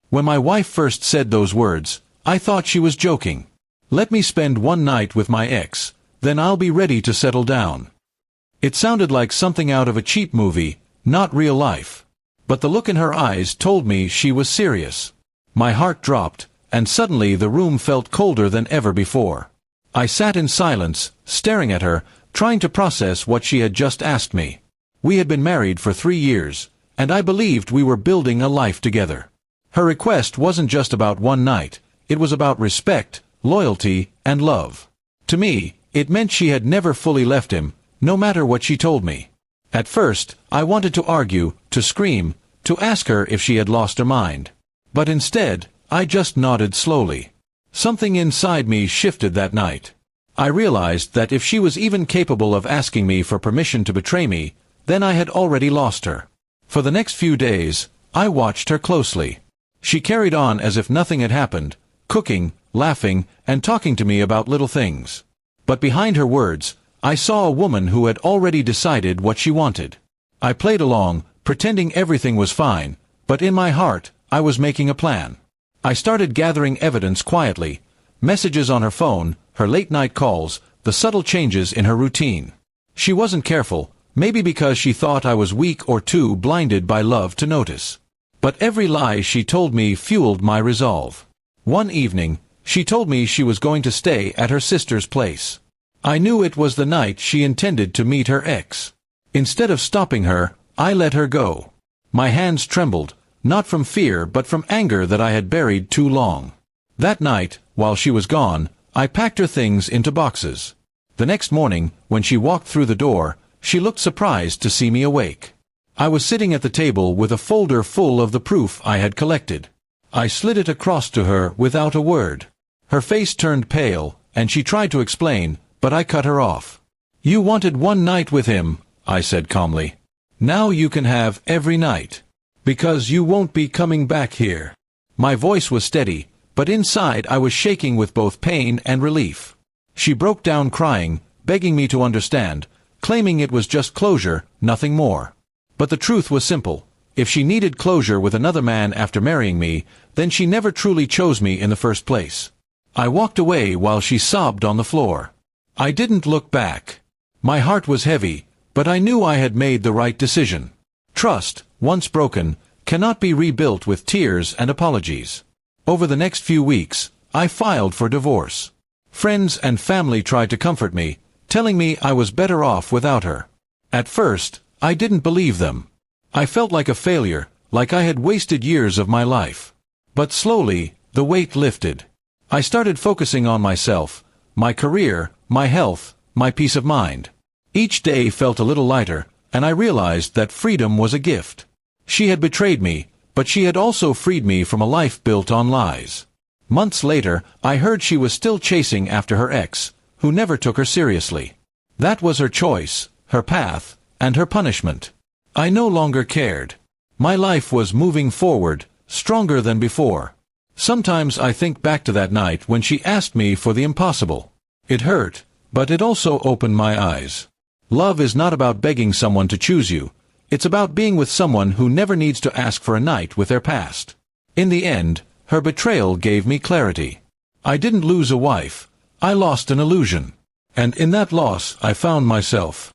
When my wife first said those words, I thought she was joking. Let me spend one night with my ex, then I'll be ready to settle down. It sounded like something out of a cheap movie, not real life. But the look in her eyes told me she was serious. My heart dropped, and suddenly the room felt colder than ever before. I sat in silence, staring at her, trying to process what she had just asked me. We had been married for 3 years, and I believed we were building a life together. Her request wasn't just about one night, it was about respect, loyalty, and love. To me, it meant she had never fully left him, no matter what she told me. At first, I wanted to argue, to scream, to ask her if she had lost her mind. But instead, I just nodded slowly. Something inside me shifted that night. I realized that if she was even capable of asking me for permission to betray me, then I had already lost her. For the next few days, I watched her closely. She carried on as if nothing had happened, cooking, laughing, and talking to me about little things. But behind her words, I saw a woman who had already decided what she wanted. I played along, pretending everything was fine, but in my heart, I was making a plan. I started gathering evidence quietly, messages on her phone, her late-night calls, the subtle changes in her routine. She wasn't careful, maybe because she thought I was weak or too blinded by love to notice. But every lie she told me fueled my resolve. One evening, she told me she was going to stay at her sister's place. I knew it was the night she intended to meet her ex. Instead of stopping her, I let her go. My hands trembled, not from fear but from anger that I had buried too long. That night, while she was gone, I packed her things into boxes. The next morning, when she walked through the door, she looked surprised to see me awake. I was sitting at the table with a folder full of the proof I had collected. I slid it across to her without a word. Her face turned pale, and she tried to explain, but I cut her off. "You wanted one night with him," I said calmly. "Now you can have every night. Because you won't be coming back here." My voice was steady, but inside I was shaking with both pain and relief. She broke down crying, begging me to understand, claiming it was just closure, nothing more. But the truth was simple. If she needed closure with another man after marrying me, then she never truly chose me in the first place. I walked away while she sobbed on the floor. I didn't look back. My heart was heavy, but I knew I had made the right decision. Trust, once broken, cannot be rebuilt with tears and apologies. Over the next few weeks, I filed for divorce. Friends and family tried to comfort me, telling me I was better off without her. At first, I didn't believe them. I felt like a failure, like I had wasted years of my life. But slowly, the weight lifted. I started focusing on myself, my career, my health, my peace of mind. Each day felt a little lighter, and I realized that freedom was a gift. She had betrayed me, but she had also freed me from a life built on lies. Months later, I heard she was still chasing after her ex, who never took her seriously. That was her choice, her path, and her punishment. I no longer cared. My life was moving forward, stronger than before. Sometimes I think back to that night when she asked me for the impossible. It hurt, but it also opened my eyes. Love is not about begging someone to choose you. It's about being with someone who never needs to ask for a night with their past. In the end, her betrayal gave me clarity. I didn't lose a wife. I lost an illusion. And in that loss, I found myself.